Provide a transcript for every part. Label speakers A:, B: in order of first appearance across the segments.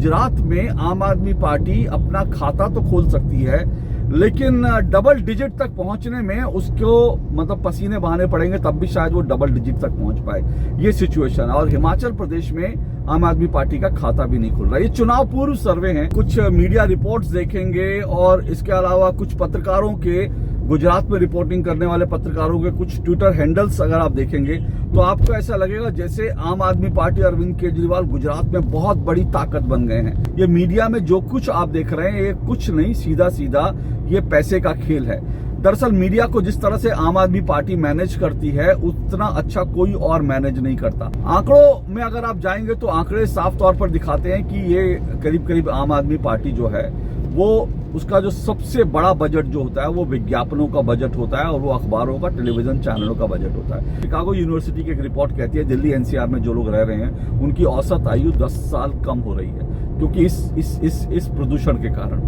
A: गुजरात में आम आदमी पार्टी अपना खाता तो खोल सकती है, लेकिन डबल डिजिट तक पहुंचने में उसको मतलब पसीने बहाने पड़ेंगे, तब भी शायद वो डबल डिजिट तक पहुंच पाए। ये सिचुएशन है। और हिमाचल प्रदेश में आम आदमी पार्टी का खाता भी नहीं खुल रहा। ये चुनाव पूर्व सर्वे हैं, कुछ मीडिया रिपोर्ट्स देखेंगे और इसके अलावा कुछ पत्रकारों के, गुजरात में रिपोर्टिंग करने वाले पत्रकारों के कुछ ट्विटर हैंडल्स अगर आप देखेंगे तो आपको ऐसा लगेगा जैसे आम आदमी पार्टी अरविंद केजरीवाल गुजरात में बहुत बड़ी ताकत बन गए हैं। ये मीडिया में जो कुछ आप देख रहे हैं ये कुछ नहीं, सीधा सीधा ये पैसे का खेल है। दरअसल मीडिया को जिस तरह से आम आदमी पार्टी मैनेज करती है उतना अच्छा कोई और मैनेज नहीं करता। आंकड़ों में अगर आप जाएंगे तो आंकड़े साफ तौर पर दिखाते हैं कि ये करीब करीब आम आदमी पार्टी जो है वो उसका जो सबसे बड़ा बजट जो होता है वो विज्ञापनों का बजट होता है और वो अखबारों का, टेलीविजन चैनलों का बजट होता है। शिकागो यूनिवर्सिटी की एक रिपोर्ट कहती है दिल्ली एनसीआर में जो लोग रह रहे हैं उनकी औसत आयु 10 साल कम हो रही है, क्योंकि इस प्रदूषण के कारण।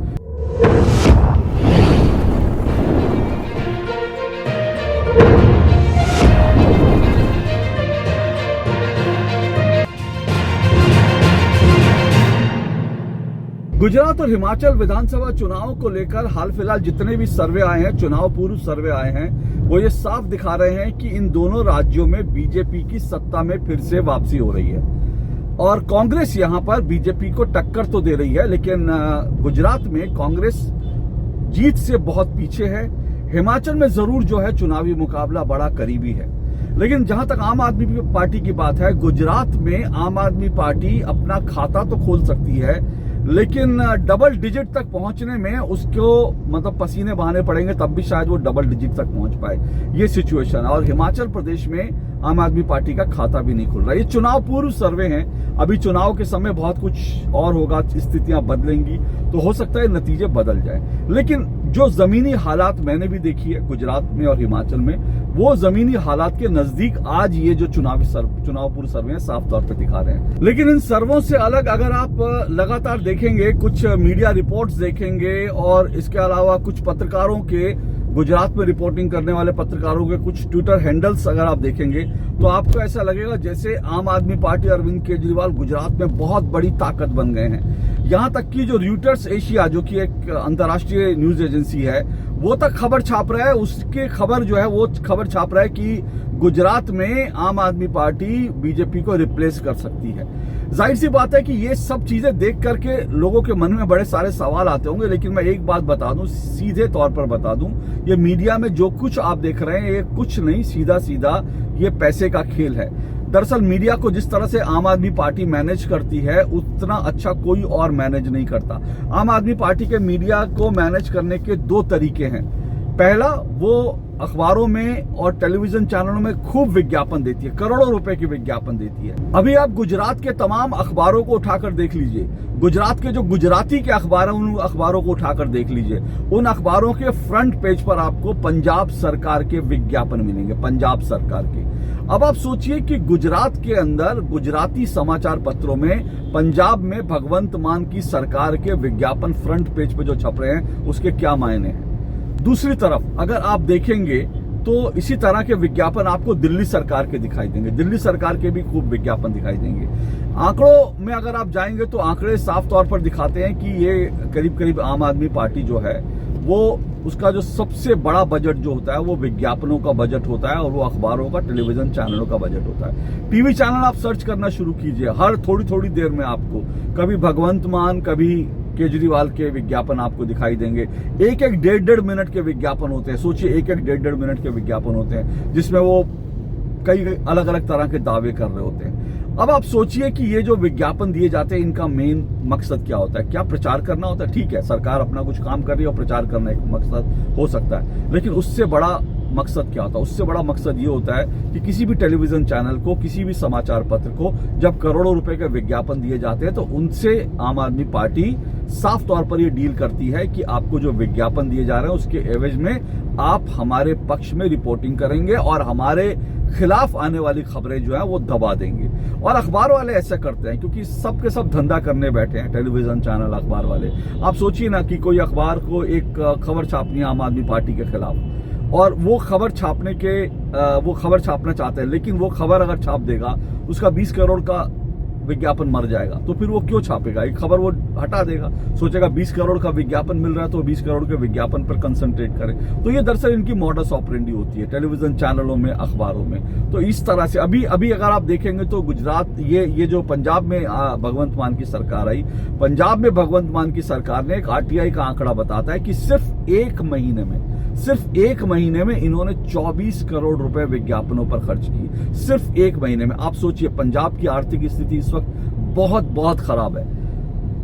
A: गुजरात और हिमाचल विधानसभा चुनाव को लेकर हाल फिलहाल जितने भी सर्वे आए हैं, चुनाव पूर्व सर्वे आए हैं, वो ये साफ दिखा रहे हैं कि इन दोनों राज्यों में बीजेपी की सत्ता में फिर से वापसी हो रही है। और कांग्रेस यहां पर बीजेपी को टक्कर तो दे रही है, लेकिन गुजरात में कांग्रेस जीत से बहुत पीछे है। हिमाचल में जरूर जो है चुनावी मुकाबला बड़ा करीबी है, लेकिन जहां तक आम आदमी पार्टी की बात है, गुजरात में आम आदमी पार्टी अपना खाता तो खोल सकती है, लेकिन डबल डिजिट तक पहुंचने में उसको मतलब पसीने बहाने पड़ेंगे, तब भी शायद वो डबल डिजिट तक पहुंच पाए। ये सिचुएशन है। और हिमाचल प्रदेश में आम आदमी पार्टी का खाता भी नहीं खुल रहा। ये चुनाव पूर्व सर्वे हैं, अभी चुनाव के समय बहुत कुछ और होगा, स्थितियां बदलेंगी तो हो सकता है नतीजे बदल जाए। लेकिन जो जमीनी हालात मैंने भी देखी है गुजरात में और हिमाचल में, वो जमीनी हालात के नजदीक आज ये जो चुनाव पूर्व सर्वे हैं साफ तौर पर दिखा रहे हैं। लेकिन इन सर्वों से अलग अगर आप लगातार देखेंगे, कुछ मीडिया रिपोर्ट्स देखेंगे और इसके अलावा कुछ पत्रकारों के, गुजरात में रिपोर्टिंग करने वाले पत्रकारों के कुछ ट्विटर हैंडल्स अगर आप देखेंगे तो आपको ऐसा लगेगा जैसे आम आदमी पार्टी अरविंद केजरीवाल गुजरात में बहुत बड़ी ताकत बन गए हैं। यहां तक कि जो रॉयटर्स एशिया, जो कि एक अंतर्राष्ट्रीय न्यूज एजेंसी है, वो तक खबर छाप रहा है, उसके खबर जो है वो खबर छाप रहा है कि गुजरात में आम आदमी पार्टी बीजेपी को रिप्लेस कर सकती है। जाहिर सी बात है कि ये सब चीजें देख करके लोगों के मन में बड़े सारे सवाल आते होंगे, लेकिन मैं एक बात बता दूं, सीधे तौर पर बता दूं, ये मीडिया में जो कुछ आप देख रहे हैं ये कुछ नहीं, सीधा सीधा ये पैसे का खेल है। दरअसल मीडिया को जिस तरह से आम आदमी पार्टी मैनेज करती है उतना अच्छा कोई और मैनेज नहीं करता। आम आदमी पार्टी के मीडिया को मैनेज करने के दो तरीके हैं। पहला, वो अखबारों में और टेलीविजन चैनलों में खूब विज्ञापन देती है, करोड़ों रुपए की विज्ञापन देती है। अभी आप गुजरात के तमाम अखबारों को उठाकर देख लीजिए, गुजरात के जो गुजराती के अखबार हैं उन अखबारों को उठाकर देख लीजिए, उन अखबारों के फ्रंट पेज पर आपको पंजाब सरकार के विज्ञापन मिलेंगे, पंजाब सरकार के। अब आप सोचिए कि गुजरात के अंदर गुजराती समाचार पत्रों में पंजाब में भगवंत मान की सरकार के विज्ञापन फ्रंट पेज पे जो छप रहे हैं उसके क्या मायने हैं। दूसरी तरफ अगर आप देखेंगे तो इसी तरह के विज्ञापन आपको दिल्ली सरकार के दिखाई देंगे, दिल्ली सरकार के भी खूब विज्ञापन दिखाई देंगे। आंकड़ों में अगर आप जाएंगे तो आंकड़े साफ तौर पर दिखाते हैं कि ये करीब करीब आम आदमी पार्टी जो है वो उसका जो सबसे बड़ा बजट जो होता है वो विज्ञापनों का बजट होता है और वो अखबारों का, टेलीविजन चैनलों का बजट होता है। टीवी चैनल आप सर्च करना शुरू कीजिए, हर थोड़ी थोड़ी देर में आपको कभी भगवंत मान, कभी केजरीवाल के विज्ञापन आपको दिखाई देंगे। एक एक डेढ़ मिनट के विज्ञापन होते हैं। सोचिए, एक एक डेढ़ मिनट के विज्ञापन होते हैं जिसमें वो कई अलग अलग तरह के दावे कर रहे होते हैं। अब आप सोचिए कि ये जो विज्ञापन दिए जाते हैं इनका मेन मकसद क्या होता है? क्या प्रचार करना होता है? ठीक है, सरकार अपना कुछ काम कर रही है और प्रचार करना एक मकसद हो सकता है, लेकिन उससे बड़ा मकसद क्या होता है? उससे बड़ा मकसद ये होता है कि किसी भी टेलीविजन चैनल को, किसी भी समाचार पत्र को जब करोड़ों रुपए के विज्ञापन दिए जाते हैं तो उनसे आम आदमी पार्टी साफ तौर पर ये डील करती है कि आपको जो विज्ञापन दिए जा रहे हैं उसके एवज में आप हमारे पक्ष में रिपोर्टिंग करेंगे और हमारे खिलाफ आने वाली खबरें जो है वो दबा देंगे। और अखबार वाले ऐसा करते हैं क्योंकि सब के सब धंधा करने बैठे हैं, टेलीविजन चैनल, अखबार वाले। आप सोचिए ना कि कोई अखबार को एक खबर छापनी है आम आदमी पार्टी के खिलाफ और वो खबर छापना चाहते हैं, लेकिन वो खबर अगर छाप देगा उसका 20 करोड़ का विज्ञापन मर जाएगा तो फिर वो क्यों छापेगा, एक खबर वो हटा देगा, सोचेगा 20 करोड़ का विज्ञापन मिल रहा है तो 20 करोड़ के विज्ञापन पर कंसंट्रेट करे। तो ये दरअसल इनकी मॉडस ऑपरेंडी होती है टेलीविजन चैनलों में, अखबारों में। तो इस तरह से अभी अगर आप देखेंगे तो गुजरात, ये जो पंजाब में भगवंत मान की सरकार आई, पंजाब में भगवंत मान की सरकार ने एक आरटीआई का आंकड़ा बताता है कि सिर्फ एक महीने में इन्होंने 24 करोड़ रुपए विज्ञापनों पर खर्च किए, सिर्फ एक महीने में। आप सोचिए, पंजाब की आर्थिक स्थिति इस वक्त बहुत खराब है।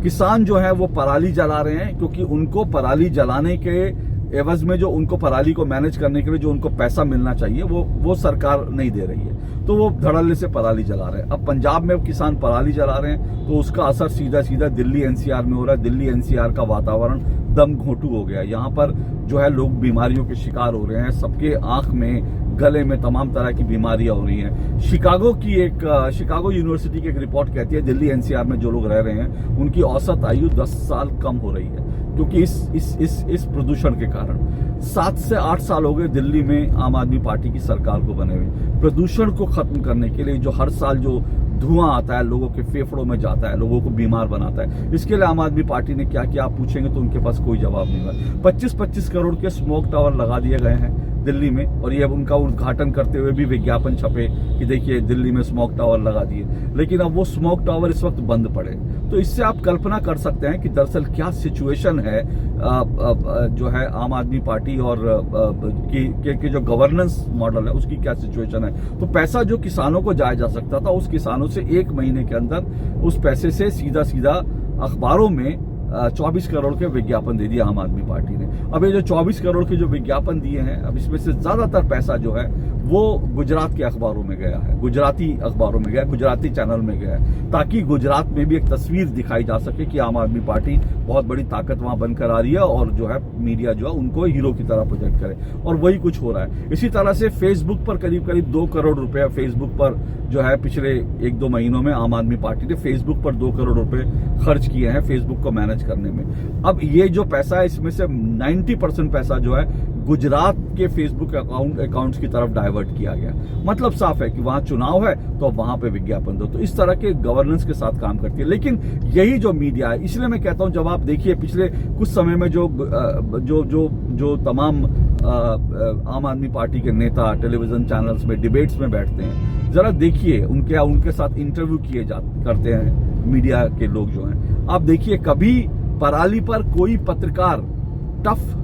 A: किसान जो है वो पराली जला रहे हैं, क्योंकि उनको पराली जलाने के एवज में जो उनको पराली को मैनेज करने के लिए जो उनको पैसा मिलना चाहिए वो सरकार नहीं दे रही है, तो वो धड़ल्ले से पराली जला रहे हैं। अब पंजाब में किसान पराली जला रहे हैं तो उसका असर सीधा दिल्ली एनसीआर में हो रहा है। दिल्ली एनसीआर का वातावरण दम घोंटू हो गया। यहाँ पर जो है लोग बीमारियों के शिकार हो रहे हैं, सबके आंख में, गले में तमाम तरह की बीमारियां हो रही हैं। शिकागो यूनिवर्सिटी की एक रिपोर्ट कहती है दिल्ली एनसीआर में जो लोग रह रहे हैं उनकी औसत आयु 10 साल कम हो रही है, क्योंकि इस प्रदूषण के कारण। 7 से 8 साल हो गए दिल्ली में आम आदमी पार्टी की सरकार को बने हुए। प्रदूषण को खत्म करने के लिए जो हर साल जो धुआं आता है, लोगों के फेफड़ों में जाता है, लोगों को बीमार बनाता है, इसके लिए आम आदमी पार्टी ने क्या किया आप पूछेंगे तो उनके पास कोई जवाब नहीं है। 25-25 करोड़ के स्मोक टावर लगा दिए गए हैं दिल्ली में, और ये अब उनका उद्घाटन करते हुए भी विज्ञापन छपे कि देखिए दिल्ली में स्मोक टावर लगा दिए, लेकिन अब वो स्मोक टावर इस वक्त बंद पड़े। तो इससे आप कल्पना कर सकते हैं कि दरअसल क्या सिचुएशन है जो है आम आदमी पार्टी और के जो गवर्नेंस मॉडल है उसकी क्या सिचुएशन है। तो पैसा जो किसानों को जाया जा सकता था, उस किसानों से एक महीने के अंदर उस पैसे से सीधा अखबारों में 24 करोड़ के विज्ञापन दे दिया आम आदमी पार्टी ने। अब ये जो 24 करोड़ के जो विज्ञापन दिए हैं, अब इसमें से ज्यादातर पैसा जो है वो गुजरात के अखबारों में गया है, गुजराती अखबारों में गया, गुजराती चैनल में गया है, ताकि गुजरात में भी एक तस्वीर दिखाई जा सके कि आम आदमी पार्टी बहुत बड़ी ताकत वहां बनकर आ रही है, और जो है मीडिया जो है उनको हीरो की तरह प्रोजेक्ट करे, और वही कुछ हो रहा है। इसी तरह से फेसबुक पर करीब 2 करोड़ रुपया फेसबुक पर जो है पिछले 1-2 महीनों में आम आदमी पार्टी ने फेसबुक पर 2 करोड़ रुपए खर्च किए हैं फेसबुक को मैनेज करने में। अब ये जो पैसा है इसमें से 90% पैसा जो है गुजरात के फेसबुक अकाउंट्स की तरफ डाइवर्ट किया गया। मतलब साफ है कि वहां चुनाव है तो वहां पे विज्ञापन दो। तो इस तरह के गवर्नेंस के साथ काम करती है। लेकिन यही जो मीडिया है, इसलिए मैं कहता हूं, जब आप देखिए पिछले कुछ समय में जो तमाम आम आदमी पार्टी के नेता टेलीविजन चैनल्स में डिबेट्स में बैठते हैं, जरा देखिए उनके साथ इंटरव्यू करते हैं मीडिया के लोग जो हैं। आप देखिए कभी पराली पर कोई पत्रकार टफ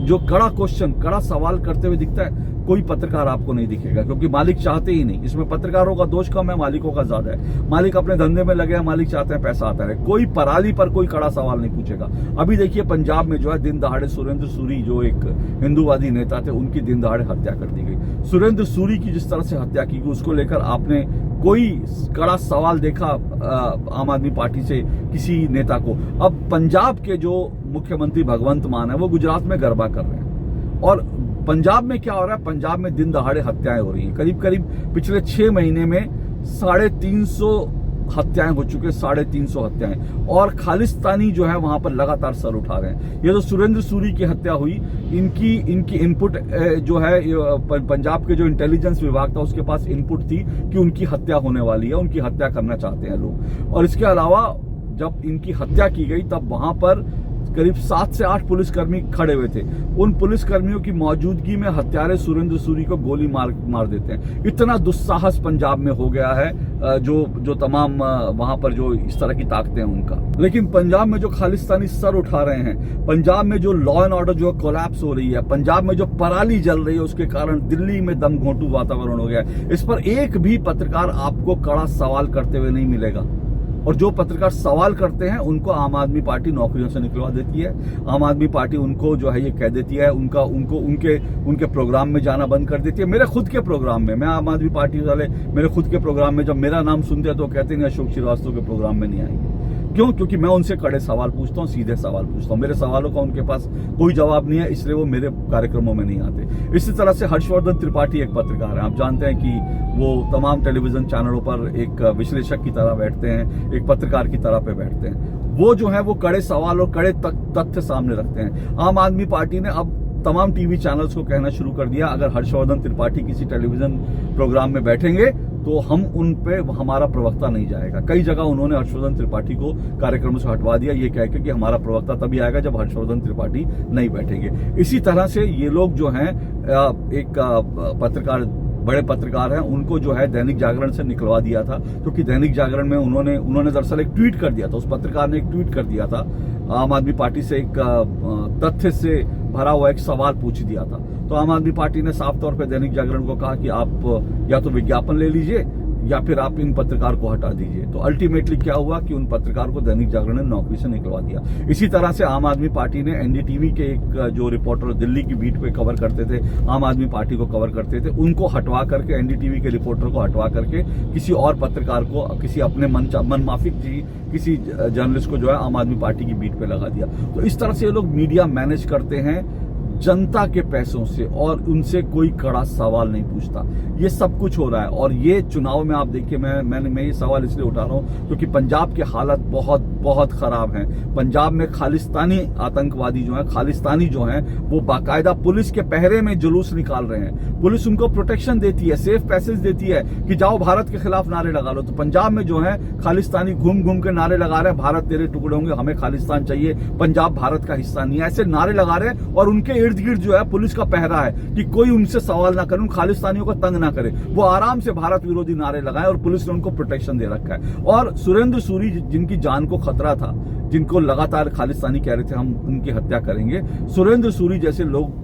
A: जो कड़ा सवाल करते हुए दिखता है, कोई पत्रकार आपको नहीं दिखेगा, क्योंकि मालिक चाहते ही नहीं। इसमें पत्रकारों का दोष कम है, मालिकों का ज्यादा है। मालिक अपने धंधे में लगे हैं, मालिक चाहते हैं पैसा आता है। कोई पराली पर कोई कड़ा सवाल नहीं पूछेगा। अभी देखिए पंजाब में जो है दिन दहाड़े सुरेंद्र सूरी जो एक हिंदूवादी नेता थे, उनकी दिन दहाड़े हत्या कर दी गई। सुरेंद्र सूरी की जिस तरह से हत्या की गई, उसको लेकर आपने कोई कड़ा सवाल देखा आम आदमी पार्टी से किसी नेता को? अब पंजाब के जो मुख्यमंत्री भगवंत मान है वो गुजरात में गरबा कर रहे हैं, और पंजाब में क्या हो रहा है, पंजाब में दिन दहाड़े हत्याएं हो रही हैं। करीब पिछले 6 महीने में 350 हत्याएं हो चुके, 350 हत्याएं, और खालिस्तानी जो है वहां पर लगातार सर उठा रहे हैं। ये जो सुरेंद्र सूरी की हत्या हुई, इनकी इनपुट जो है पंजाब के जो इंटेलिजेंस विभाग था उसके पास इनपुट थी कि उनकी हत्या होने वाली है, उनकी हत्या करना चाहते हैं लोग। और इसके अलावा जब इनकी हत्या की गई तब वहां पर करीब 7 से 8 पुलिसकर्मी खड़े हुए थे। उन पुलिसकर्मियों की मौजूदगी में हत्यारे सुरेंद्र सूरी को गोली मार देते हैं। इतना दुस्साहस पंजाब में हो गया है जो तमाम वहां पर जो इस तरह की ताकतें हैं उनका। लेकिन पंजाब में जो खालिस्तानी सर उठा रहे हैं, पंजाब में जो लॉ एंड ऑर्डर जो कोलैप्स हो रही है, पंजाब में जो पराली जल रही है, उसके कारण दिल्ली में दम घोंटू वातावरण हो गया है। इस पर एक भी पत्रकार आपको कड़ा सवाल करते हुए नहीं मिलेगा, और जो पत्रकार सवाल करते हैं उनको आम आदमी पार्टी नौकरियों से निकलवा देती है। आम आदमी पार्टी उनको जो है ये कह देती है, उनके प्रोग्राम में जाना बंद कर देती है। मेरे खुद के प्रोग्राम में, मैं आम आदमी पार्टी वाले मेरे खुद के प्रोग्राम में जब मेरा नाम सुनते हैं तो कहते हैं अशोक श्रीवास्तव के प्रोग्राम में नहीं आएंगे। क्यों? क्योंकि मैं उनसे कड़े सवाल पूछता हूँ, सीधे सवाल पूछता हूँ। मेरे सवालों का उनके पास कोई जवाब नहीं है, इसलिए वो मेरे कार्यक्रमों में नहीं आते। इसी तरह से हर्षवर्धन त्रिपाठी एक पत्रकार है। आप जानते हैं कि वो तमाम टेलीविजन चैनलों पर एक विश्लेषक की तरह बैठते हैं, एक पत्रकार की तरह पे बैठते हैं। वो जो है वो कड़े सवाल और कड़े तथ्य सामने रखते हैं। आम आदमी पार्टी ने अब तमाम टीवी चैनल्स को कहना शुरू कर दिया, अगर हर्षवर्धन त्रिपाठी किसी टेलीविजन प्रोग्राम में बैठेंगे तो हम उन पे हमारा प्रवक्ता नहीं जाएगा। कई जगह उन्होंने हर्षवर्धन त्रिपाठी को कार्यक्रम से हटवा दिया, ये कह के कि हमारा प्रवक्ता तभी आएगा जब हर्षवर्धन त्रिपाठी नहीं बैठेंगे। इसी तरह से ये लोग जो हैं एक पत्रकार, बड़े पत्रकार हैं, उनको जो है दैनिक जागरण से निकलवा दिया था, क्योंकि दैनिक जागरण में उन्होंने दरअसल एक ट्वीट कर दिया था। उस पत्रकार ने एक ट्वीट कर दिया था, आम आदमी पार्टी से एक तथ्य से भरा हुआ एक सवाल पूछ दिया था। तो आम आदमी पार्टी ने साफ तौर पे दैनिक जागरण को कहा कि आप या तो विज्ञापन ले लीजिए या फिर आप इन पत्रकार को हटा दीजिए। तो अल्टीमेटली क्या हुआ कि उन पत्रकार को दैनिक जागरण ने नौकरी से निकलवा दिया। इसी तरह से आम आदमी पार्टी ने एनडीटीवी के एक जो रिपोर्टर दिल्ली की बीट पे कवर करते थे, आम आदमी पार्टी को कवर करते थे, उनको हटवा करके, एनडीटीवी के रिपोर्टर को हटवा करके किसी और पत्रकार को, किसी अपने मनमाफिक किसी जर्नलिस्ट को जो है आम आदमी पार्टी की बीट पे लगा दिया। तो इस तरह से ये लोग मीडिया मैनेज करते हैं जनता के पैसों से, और उनसे कोई कड़ा सवाल नहीं पूछता। ये सब कुछ हो रहा है। और ये चुनाव में आप देखिए, मैं ये सवाल इसलिए उठा रहा हूं क्योंकि पंजाब की हालत बहुत बहुत खराब है। पंजाब में खालिस्तानी आतंकवादी जो हैं, खालिस्तानी जो हैं, वो बाकायदा पुलिस के पहरे में जुलूस निकाल रहे हैं। पुलिस उनको प्रोटेक्शन देती है, सेफ पैसेज देती है कि जाओ भारत के खिलाफ नारे लगा लो। तो पंजाब में जो है खालिस्तानी घूम घूम के नारे लगा रहे हैं, भारत तेरे टुकड़े होंगे, हमें खालिस्तान चाहिए, पंजाब भारत का हिस्सा नहीं है, ऐसे नारे लगा रहे हैं। और उनके इर्द गिर्द जो है पुलिस का पहरा है कि कोई उनसे सवाल ना करे, उन खालिस्तानियों को तंग ना करे, वो आराम से भारत विरोधी नारे लगाए, और पुलिस ने उनको प्रोटेक्शन दे रखा है। और सुरेंद्र सूरी, जिनकी जान को खतरा था, जिनको लगातार खालिस्तानी कह रहे थे हम उनकी हत्या करेंगे, सुरेंद्र सूरी जैसे लोग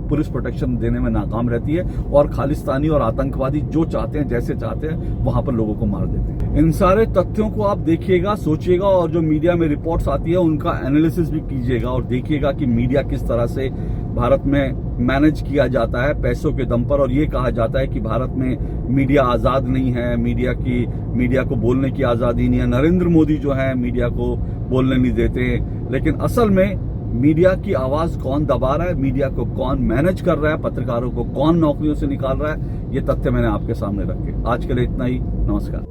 A: पुलिस प्रोटेक्शन देने में नाकाम रहती है, और खालिस्तानी और आतंकवादी जो चाहते हैं, जैसे चाहते हैं, वहां पर लोगों को मार देते हैं। इन सारे तथ्यों को आप देखिएगा, सोचिएगा, और जो मीडिया में रिपोर्ट्स आती है उनका एनालिसिस भी कीजिएगा, और देखिएगा कि मीडिया किस तरह से भारत में मैनेज किया जाता है पैसों के दम पर। और ये कहा जाता है कि भारत में मीडिया आजाद नहीं है, मीडिया को बोलने की आजादी नहीं है, नरेंद्र मोदी जो है मीडिया को बोलने नहीं देते। लेकिन असल में मीडिया की आवाज कौन दबा रहा है, मीडिया को कौन मैनेज कर रहा है, पत्रकारों को कौन नौकरियों से निकाल रहा है, ये तथ्य मैंने आपके सामने रखे। आज के लिए इतना ही, नमस्कार।